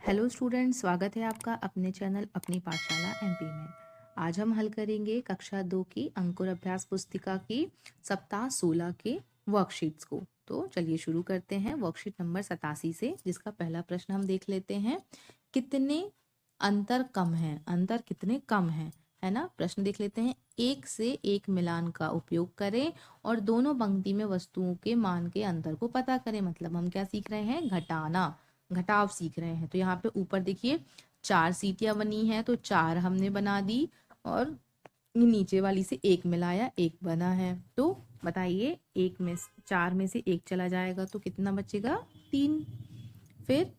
Hello students, स्वागत है आपका अपने चैनल अपनी पाठशाला एमपी में। आज हम हल करेंगे कक्षा 2 की अंकुर अभ्यास पुस्तिका की सप्ताह 16 के वर्कशीट्स को। तो चलिए शुरू करते हैं वर्कशीट नंबर 87 से, जिसका पहला प्रश्न हम देख लेते हैं। कितने अंतर कम है, अंतर कितने कम है, है ना। प्रश्न देख लेते हैं। एक से एक मिलान का उपयोग करें और दोनों पंक्ति में वस्तुओं के मान के अंतर को पता करें। मतलब हम क्या सीख रहे हैं, घटाना, घटाव सीख रहे हैं। तो यहाँ पे ऊपर देखिए 4 सीटियां बनी हैं, तो 4 हमने बना दी और नीचे वाली से 1 मिलाया, 1 बना है। तो बताइए, 4 में से 1 चला जाएगा तो कितना बचेगा, 3। फिर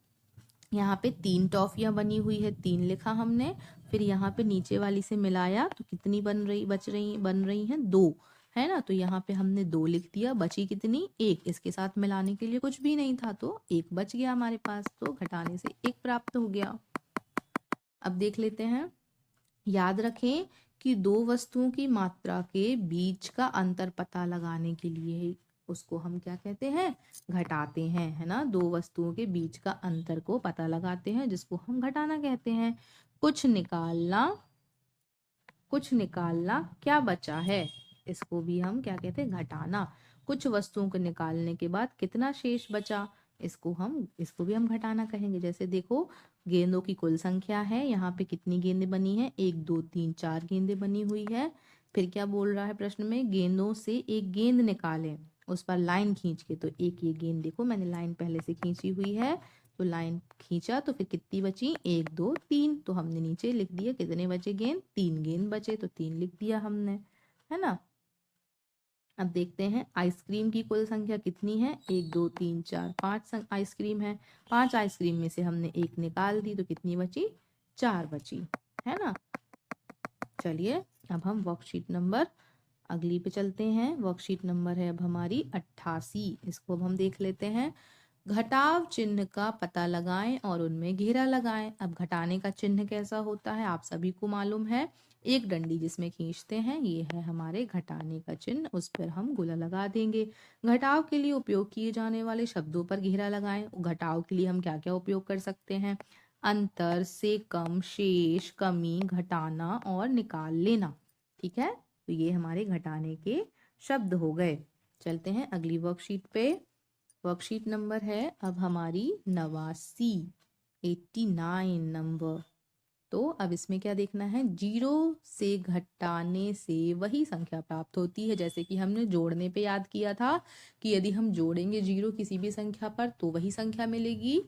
यहाँ पे 3 टॉफियां बनी हुई है, 3 लिखा हमने। फिर यहाँ पे नीचे वाली से मिलाया तो कितनी बन रही हैं, 2, है ना। तो यहाँ पे हमने 2 लिख दिया, बची कितनी, 1। इसके साथ मिलाने के लिए कुछ भी नहीं था तो 1 बच गया हमारे पास, तो घटाने से 1 प्राप्त हो गया। अब देख लेते हैं। याद रखें कि दो वस्तुओं की मात्रा के बीच का अंतर पता लगाने के लिए उसको हम क्या कहते हैं, घटाते हैं, है ना। दो वस्तुओं के बीच का अंतर को पता लगाते हैं, जिसको हम घटाना कहते हैं। कुछ निकालना क्या बचा है, इसको भी हम क्या कहते हैं, घटाना। कुछ वस्तुओं को निकालने के बाद कितना शेष बचा, इसको भी हम घटाना कहेंगे। जैसे देखो, गेंदों की कुल संख्या है, यहाँ पे कितनी गेंदें बनी है, 1 2 3 4 गेंदें बनी हुई है। फिर क्या बोल रहा है प्रश्न में, गेंदों से एक गेंद निकालें उस पर लाइन खींच के। तो एक ये गेंद देखो, मैंने लाइन पहले से खींची हुई है, तो लाइन खींचा तो फिर कितनी बची, 1 2 3। तो हमने नीचे लिख दिया कितने बचे गेंद, 3 गेंद बचे, तो 3 लिख दिया हमने, है ना। अब देखते हैं आइसक्रीम की कुल संख्या कितनी है, 1 2 3 4 5 आइसक्रीम है। 5 आइसक्रीम में से हमने 1 निकाल दी तो कितनी बची, 4 बची, है ना। चलिए अब हम वर्कशीट नंबर अगली पे चलते हैं। वर्कशीट नंबर है अब हमारी 88। इसको अब हम देख लेते हैं। घटाव चिन्ह का पता लगाएं और उनमें घेरा लगाएं। अब घटाने का चिन्ह कैसा होता है आप सभी को मालूम है, एक डंडी जिसमें खींचते हैं, ये है हमारे घटाने का चिन्ह, उस पर हम गोला लगा देंगे। घटाव के लिए उपयोग किए जाने वाले शब्दों पर घेरा लगाएं। घटाव के लिए हम क्या क्या उपयोग कर सकते हैं, अंतर, से कम, शेष, कमी, घटाना और निकाल लेना। ठीक है, तो ये हमारे घटाने के शब्द हो गए। चलते हैं अगली वर्कशीट पे। वर्कशीट नंबर है अब हमारी 89, 89 नंबर। तो अब इसमें क्या देखना है, 0 से घटाने से वही संख्या प्राप्त होती है। जैसे कि हमने जोड़ने पे याद किया था कि यदि हम जोड़ेंगे 0 किसी भी संख्या पर तो वही संख्या मिलेगी।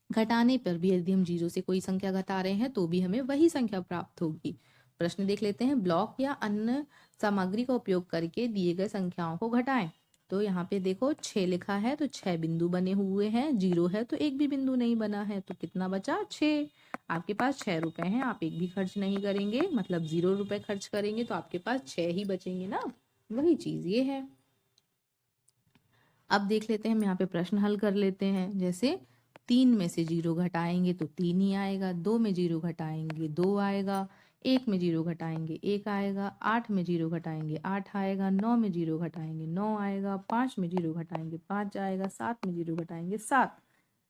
घटाने पर भी यदि हम 0 से कोई संख्या घटा रहे हैं तो भी हमें वही संख्या प्राप्त होगी। प्रश्न देख लेते हैं। ब्लॉक या अन्य सामग्री का उपयोग करके दिए गए संख्याओं को घटाएं। तो यहाँ पे देखो 6 लिखा है तो 6 बिंदु बने हुए हैं, 0 है तो एक भी बिंदु नहीं बना है, तो कितना बचा, 6। आपके पास 6 रुपए हैं, आप एक भी खर्च नहीं करेंगे, मतलब 0 रुपए खर्च करेंगे तो आपके पास 6 ही बचेंगे ना, वही चीज ये है। अब देख लेते हैं, हम यहाँ पे प्रश्न हल कर लेते हैं। जैसे 3 में से 0 घटाएंगे तो 3 ही आएगा, 2 में 0 घटाएंगे 2 आएगा, 1 में 0 घटाएंगे 1 आएगा, 8 में 0 घटाएंगे 8 आएगा, 9 में 0 घटाएंगे 9 आएगा, 5 में 0 घटाएंगे 5 आएगा, 7 में 0 घटाएंगे 7,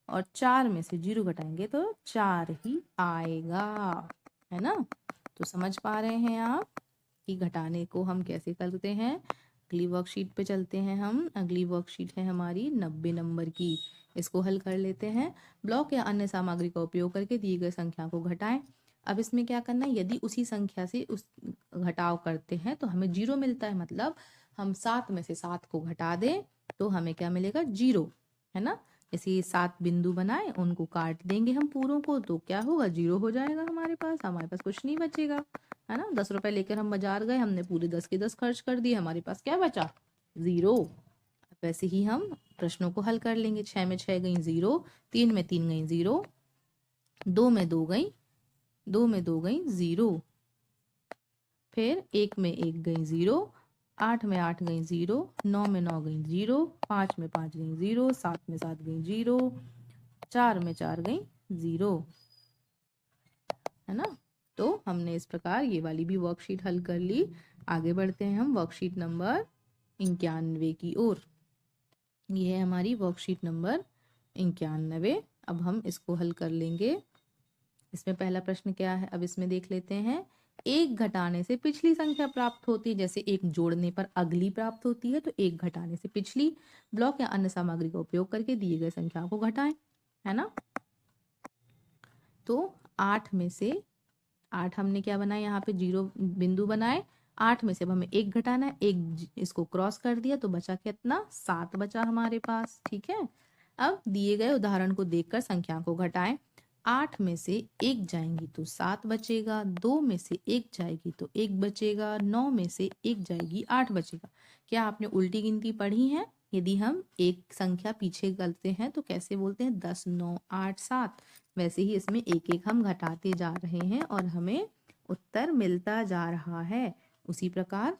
और 4 में से 0 घटाएंगे तो 4 ही आएगा, है ना। तो समझ पा रहे हैं आप कि घटाने को हम कैसे करते हैं। अगली वर्कशीट पे चलते हैं हम। अगली वर्कशीट है हमारी 90 नंबर की। इसको हल कर लेते हैं। ब्लॉक या अन्य सामग्री का उपयोग करके दिए गए संख्या को घटाएं। अब इसमें क्या करना है, यदि उसी संख्या से उस घटाव करते हैं तो हमें 0 मिलता है। मतलब हम 7 में से 7 को घटा दें तो हमें क्या मिलेगा, 0, है ना। जैसे 7 बिंदु बनाए, उनको काट देंगे हम पूरों को, तो क्या होगा, 0 हो जाएगा हमारे पास कुछ नहीं बचेगा, है ना। 10 रुपए लेकर हम बाजार गए, हमने पूरे 10 के 10 खर्च कर दिए, हमारे पास क्या बचा, 0। वैसे ही हम प्रश्नों को हल कर लेंगे। 6 में 6 गई 0, 3 में 3 गई 0, 2 में 2 गई 0, फिर 1 में 1 गई 0, 8 में 8 गई 0, 9 में 9 गई 0, 5 में 5 गई 0, 7 में 7 गई 0, 4 में 4 गई 0, है ना। तो हमने इस प्रकार ये वाली भी वर्कशीट हल कर ली। आगे बढ़ते हैं हम वर्कशीट नंबर 91 की ओर। ये है हमारी वर्कशीट नंबर 91। अब हम इसको हल कर लेंगे। इसमें पहला प्रश्न क्या है, अब इसमें देख लेते हैं। एक घटाने से पिछली संख्या प्राप्त होती है, जैसे एक जोड़ने पर अगली प्राप्त होती है, तो एक घटाने से पिछली। ब्लॉक या अन्य सामग्री का उपयोग करके दिए गए संख्या को घटाएं, है ना। तो 8 में से 8 हमने क्या बनाया, यहाँ पे 0 बिंदु बनाए। 8 में से अब हमें एक घटाना है, एक इसको क्रॉस कर दिया तो बचा कितना, 7 बचा हमारे पास। ठीक है, अब दिए गए उदाहरण को देखकर संख्या को घटाएं। 8 में से एक जाएंगी तो 7 बचेगा, 2 में से एक जाएगी तो 1 बचेगा, 9 में से एक जाएगी 8 बचेगा। क्या आपने उल्टी गिनती पढ़ी है? यदि हम एक संख्या पीछे करते हैं तो कैसे बोलते हैं, 10 9 8 7। वैसे ही इसमें एक एक हम घटाते जा रहे हैं और हमें उत्तर मिलता जा रहा है। उसी प्रकार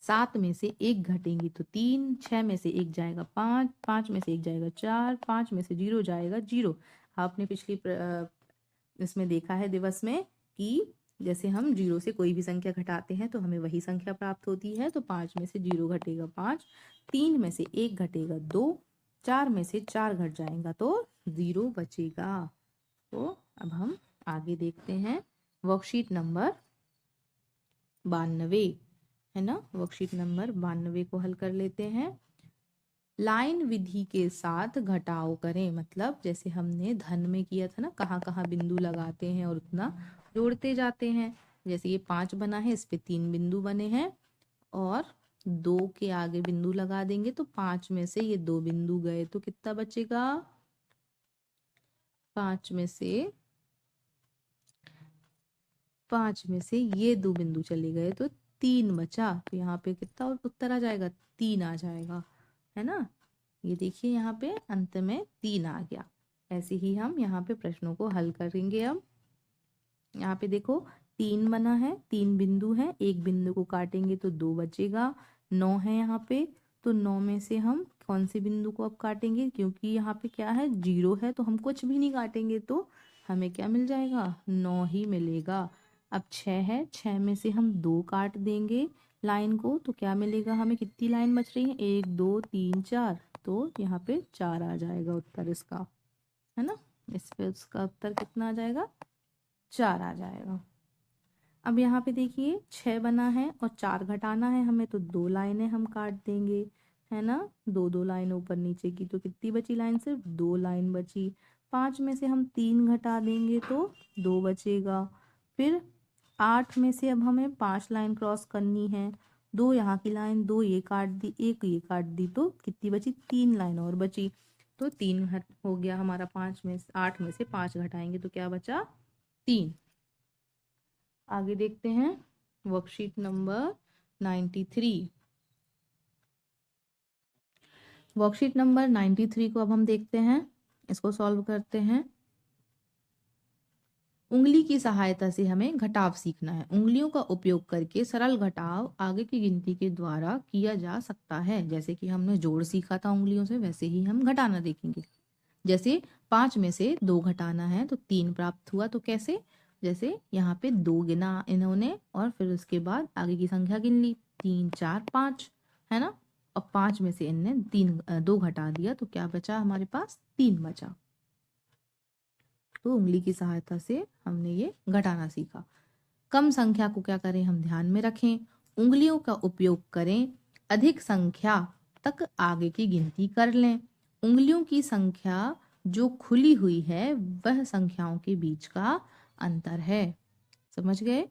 7 में से एक घटेंगी तो 3, 6 में से एक जाएगा 5, 5 में से एक जाएगा 4, 5 में से 0 जाएगा 0। आपने पिछली इसमें देखा है दिवस में कि जैसे हम 0 से कोई भी संख्या घटाते हैं तो हमें वही संख्या प्राप्त होती है। तो 5 में से 0 घटेगा 5, 3 में से 1 घटेगा 2, 4 में से 4 घट जाएगा तो 0 बचेगा। तो अब हम आगे देखते हैं वर्कशीट नंबर 92, है ना। वर्कशीट नंबर 92 को हल कर लेते हैं। लाइन विधि के साथ घटाव करें, मतलब जैसे हमने धन में किया था ना, कहाँ कहाँ बिंदु लगाते हैं और उतना जोड़ते जाते हैं। जैसे ये 5 बना है, इस पे 3 बिंदु बने हैं और 2 के आगे बिंदु लगा देंगे तो 5 में से ये 2 बिंदु गए तो कितना बचेगा, 5 में से ये 2 बिंदु चले गए तो 3 बचा। तो यहाँ पे कितना उत्तर आ जाएगा, 3 आ जाएगा, है ना। ये देखिए यहाँ पे अंत में 3 आ गया। ऐसे ही हम यहाँ पे प्रश्नों को हल करेंगे। अब यहाँ पे देखो 3 बना है, 3 बिंदु है, एक बिंदु को काटेंगे तो 2 बचेगा। 9 है यहाँ पे, तो 9 में से हम कौन से बिंदु को अब काटेंगे, क्योंकि यहाँ पे क्या है, 0 है तो हम कुछ भी नहीं काटेंगे तो हमें क्या मिल जाएगा, 9 ही मिलेगा। अब 6 है, 6 में से हम 2 काट देंगे लाइन को तो क्या मिलेगा हमें, कितनी लाइन बच रही है, 1 2 3 4, तो यहाँ पे 4 आ जाएगा उत्तर इसका, है ना। इस पे उसका उत्तर कितना आ जाएगा, 4 आ जाएगा। अब यहाँ पे देखिए 6 बना है और 4 घटाना है हमें तो 2 लाइनें हम काट देंगे, है ना। 2 लाइन ऊपर नीचे की, तो कितनी बची लाइन, सिर्फ 2 लाइन बची। 5 में से हम 3 घटा देंगे तो 2 बचेगा। फिर 8 में से अब हमें 5 लाइन क्रॉस करनी है, 2 यहाँ की लाइन, 2 ये काट दी, 1 ये काट दी, तो कितनी बची, 3 लाइन और बची। तो 3 घट हो गया हमारा, 8 में से 5 घटाएंगे तो क्या बचा, 3। आगे देखते हैं वर्कशीट नंबर 93। वर्कशीट नंबर 93 को अब हम देखते हैं, इसको सॉल्व करते हैं। उंगली की सहायता से हमें घटाव सीखना है। उंगलियों का उपयोग करके सरल घटाव आगे की गिनती के द्वारा किया जा सकता है। जैसे कि हमने जोड़ सीखा था उंगलियों से, वैसे ही हम घटाना देखेंगे। जैसे 5 में से 2 घटाना है तो 3 प्राप्त हुआ, तो कैसे, जैसे यहाँ पे 2 गिना इन्होंने और फिर उसके बाद आगे की संख्या गिन ली, 3 4 5, है ना। और 5 में से इनने 2 घटा दिया तो क्या बचा हमारे पास, 3 बचा। तो उंगली की सहायता से हमने ये घटाना सीखा। कम संख्या को क्या करें, हम ध्यान में रखें, उंगलियों का उपयोग करें, अधिक संख्या तक आगे की गिनती कर लें। उंगलियों की संख्या जो खुली हुई है वह संख्याओं के बीच का अंतर है। समझ गए,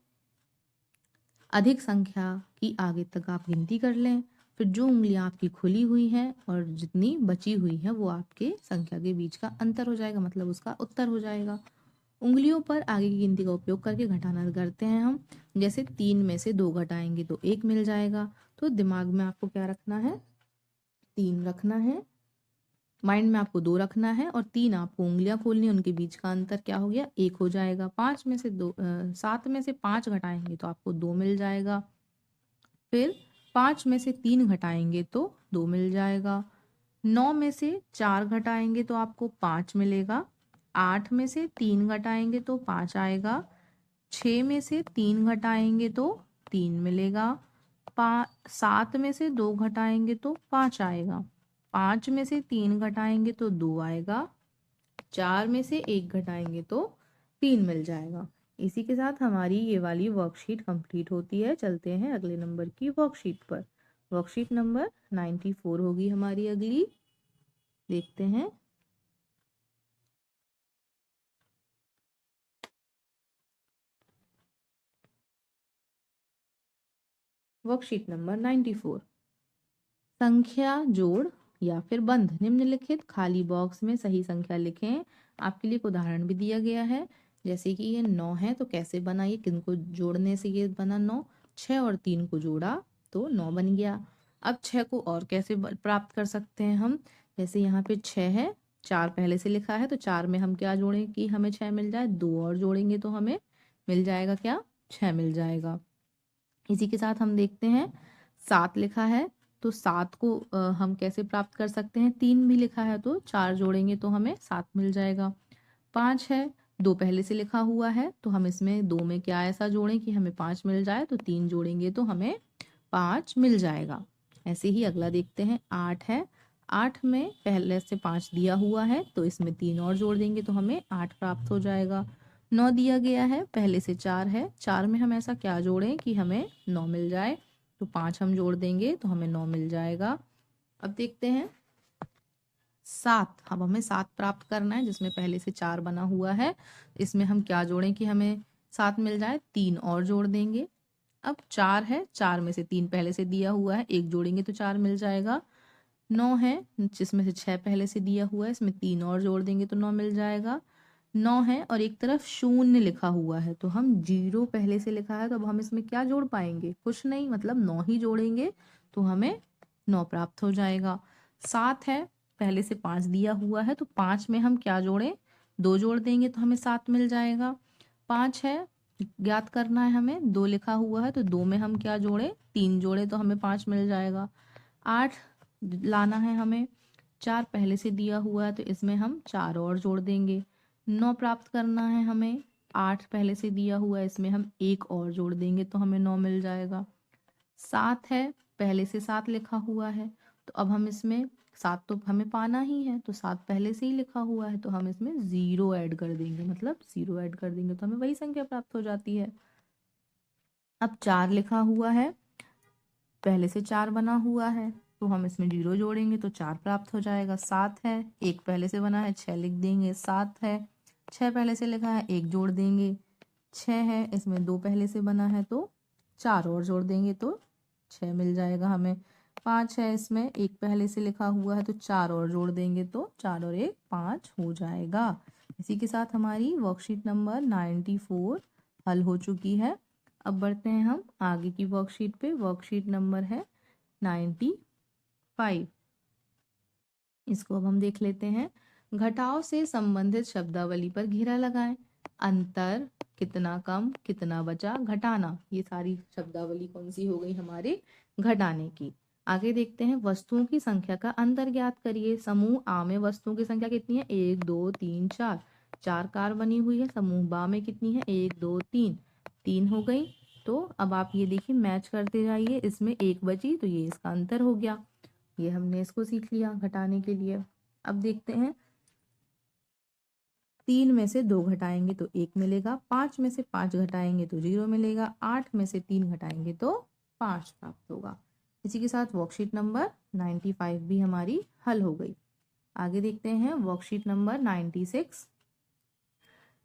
अधिक संख्या की आगे तक आप गिनती कर लें, फिर जो उंगलियां आपकी खुली हुई हैं और जितनी बची हुई है वो आपके संख्या के बीच का अंतर हो जाएगा, मतलब उसका उत्तर हो जाएगा। उंगलियों पर आगे की गिनती का उपयोग करके घटाना करते हैं हम। जैसे 3 में से 2 घटाएंगे तो 1 मिल जाएगा, तो दिमाग में आपको क्या रखना है, 3 रखना है, माइंड में आपको 2 रखना है और 3 आपको उंगलियां खोलनी है, उनके बीच का अंतर क्या हो गया, 1 हो जाएगा। 7 में से 5 घटाएंगे तो आपको 2 मिल जाएगा। फिर 5 में से 3 घटाएंगे तो 2 मिल जाएगा। 9 में से 4 घटाएंगे तो आपको 5 मिलेगा। 8 में से 3 घटाएंगे तो 5 आएगा। 6 में से 3 घटाएंगे तो 3 मिलेगा। 7 में से 2 घटाएंगे तो 5 आएगा। 5 में से 3 घटाएंगे तो 2 आएगा, 4 में से 1 घटाएंगे तो 3 मिल जाएगा। इसी के साथ हमारी ये वाली वर्कशीट कंप्लीट होती है। चलते हैं अगले नंबर की वर्कशीट पर। वर्कशीट नंबर 94 होगी हमारी अगली। देखते हैं। वर्कशीट नंबर 94, संख्या जोड़ या फिर बंध। निम्नलिखित खाली बॉक्स में सही संख्या लिखें। आपके लिए एक उदाहरण भी दिया गया है। जैसे कि ये 9 है तो कैसे बना, ये किनको जोड़ने से ये बना 9, 6 और 3 को जोड़ा तो 9 बन गया। अब 6 को और कैसे प्राप्त कर सकते हैं हम। जैसे यहाँ पे 6 है, 4 पहले से लिखा है तो 4 में हम क्या जोड़ें कि हमें 6 मिल जाए, 2 और जोड़ेंगे तो हमें मिल जाएगा क्या, 6 मिल जाएगा। इसी के साथ हम देखते हैं 7 लिखा है तो 7 को हम कैसे प्राप्त कर सकते हैं। 3 भी लिखा है तो 4 जोड़ेंगे तो हमें 7 मिल जाएगा। 5 है, 2 पहले से लिखा हुआ है तो हम इसमें 2 में क्या ऐसा जोड़ें कि हमें 5 मिल जाए, तो 3 जोड़ेंगे तो हमें 5 मिल जाएगा। ऐसे ही अगला देखते हैं। 8 है, 8 में पहले से 5 दिया हुआ है तो इसमें 3 और जोड़ देंगे तो हमें 8 प्राप्त हो जाएगा। 9 दिया गया है, पहले से 4 है, 4 में हम ऐसा क्या जोड़ें कि हमें 9 मिल जाए, तो 5 हम जोड़ देंगे तो हमें 9 मिल जाएगा। अब देखते हैं 7। अब हमें 7 प्राप्त करना है जिसमें पहले से 4 बना हुआ है। इसमें हम क्या जोड़ें कि हमें 7 मिल जाए, 3 और जोड़ देंगे। अब 4 है, 4 में से 3 पहले से दिया हुआ है, 1 जोड़ेंगे तो 4 मिल जाएगा। 9 है जिसमें से 6 पहले से दिया हुआ है, इसमें 3 और जोड़ देंगे तो 9 मिल जाएगा। 9 है और एक तरफ शून्य लिखा हुआ है तो हम 0 पहले से लिखा है तो अब हम इसमें क्या जोड़ पाएंगे, कुछ नहीं, मतलब 9 ही जोड़ेंगे तो हमें 9 प्राप्त हो जाएगा। 7 है, पहले से 5 दिया हुआ है तो 5 में हम क्या जोड़ें, 2 जोड़ देंगे तो हमें 7 मिल जाएगा। 5 है, ज्ञात करना है हमें, 2 लिखा हुआ है तो 2 में हम क्या जोड़ें, 3 जोड़े तो हमें 5 मिल जाएगा। 8 लाना है हमें, 4 पहले से दिया हुआ है तो इसमें हम 4 और जोड़ देंगे। 9 प्राप्त करना है हमें, 8 पहले से दिया हुआ है, इसमें हम 1 और जोड़ देंगे तो हमें 9 मिल जाएगा। 7 है, पहले से 7 लिखा हुआ है तो अब हम इसमें 7 तो हमें पाना ही है तो 7 पहले से ही लिखा हुआ है तो हम इसमें 0 ऐड कर देंगे, मतलब 0 ऐड कर देंगे तो हमें वही संख्या प्राप्त हो जाती है। अब 4 लिखा हुआ है, पहले से 4 बना हुआ है तो हम इसमें 0 जोड़ेंगे तो 4 प्राप्त हो जाएगा। 7 है, 1 पहले से बना है, 6 लिख देंगे। 7 है, 6 पहले से लिखा है, 1 जोड़ देंगे। 6 है, इसमें 2 पहले से बना है तो 4 और जोड़ देंगे तो 6 मिल जाएगा हमें। 5 है, इसमें 1 पहले से लिखा हुआ है तो 4 और जोड़ देंगे तो 4 और 1 5 हो जाएगा। इसी के साथ हमारी वर्कशीट नंबर 94 हल हो चुकी है। अब बढ़ते हैं हम आगे की वर्कशीट पे। वर्कशीट नंबर है 95। इसको अब हम देख लेते हैं। घटाव से संबंधित शब्दावली पर घेरा लगाएं। अंतर, कितना कम, कितना बचा, घटाना, ये सारी शब्दावली कौन सी हो गई हमारे घटाने की। आगे देखते हैं। वस्तुओं की संख्या का अंतर ज्ञात करिए। समूह आ में वस्तुओं की संख्या कितनी है, 1 2 3 4, 4 कार बनी हुई है। समूह बा में कितनी है, 1 2 3, 3 हो गई। तो अब आप ये देखिए मैच करते जाइए, इसमें 1 बची तो ये इसका अंतर हो गया। ये हमने इसको सीख लिया घटाने के लिए। अब देखते हैं। 3 में से 2 घटाएंगे तो 1 मिलेगा, 5 में से 5 घटाएंगे तो 0 मिलेगा, 8 में से 3 घटाएंगे तो 5 प्राप्त होगा। इसी के साथ वर्कशीट नंबर 95 भी हमारी हल हो गई। आगे देखते हैं वर्कशीट नंबर 96।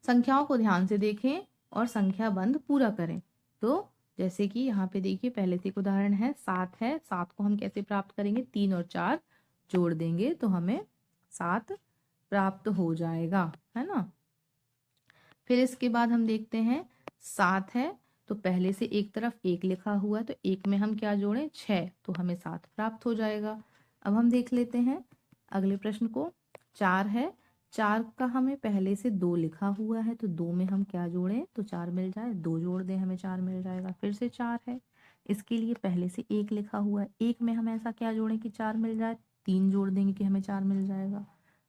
संख्याओं को ध्यान से देखें और संख्या बंध पूरा करें। तो जैसे कि यहाँ पे देखिए पहले से एक उदाहरण है। 7 है, 7 को हम कैसे प्राप्त करेंगे, 3 और 4 जोड़ देंगे तो हमें 7 प्राप्त हो जाएगा, है ना। फिर इसके बाद हम देखते हैं 7 है तो पहले से एक तरफ 1 लिखा हुआ है तो 1 में हम क्या जोड़ें, 6, तो हमें 7 प्राप्त हो जाएगा। अब हम देख लेते हैं अगले प्रश्न को। 4 है, 4 का हमें पहले से 2 लिखा हुआ है तो 2 में हम क्या जोड़ें तो 4 मिल जाए, 2 जोड़ दें हमें 4 मिल जाएगा। फिर से 4 है, इसके लिए पहले से 1 लिखा हुआ है, 1 में हम ऐसा क्या जोड़ें कि 4 मिल जाए, 3 जोड़ देंगे कि हमें 4 मिल जाएगा।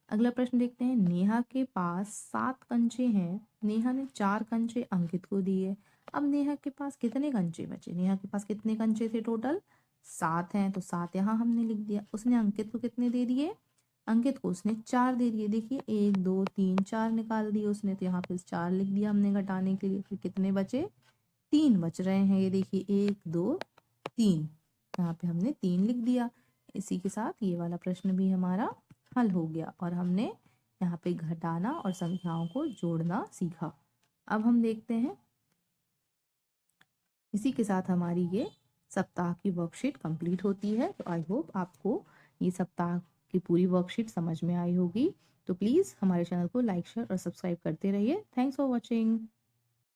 अगला प्रश्न देखते हैं। नेहा के पास 7 कंचे हैं, नेहा ने 4 कंचे अंकित को दिए। अब नेहा के पास कितने कंचे बचे, नेहा के पास कितने कंचे थे टोटल, 7 हैं तो 7 यहाँ हमने लिख दिया। उसने अंकित को कितने दे दिए? अंकित को उसने 4 दे दिए। देखिए 1 2 3 4 निकाल दिए उसने, तो यहाँ पे 4 लिख दिया हमने घटाने के लिए। फिर कितने बचे? 3 बच रहे हैं। ये देखिए 1 2 3, यहाँ पे हमने 3 लिख दिया। इसी के साथ ये वाला प्रश्न भी हमारा हल हो गया और हमने यहाँ पे घटाना और संख्याओं को जोड़ना सीखा। अब हम देखते हैं, इसी के साथ हमारी ये सप्ताह की वर्कशीट कंप्लीट होती है। तो आई होप आपको ये सप्ताह की पूरी वर्कशीट समझ में आई होगी। तो प्लीज़ हमारे चैनल को लाइक शेयर और सब्सक्राइब करते रहिए। Thanks for watching.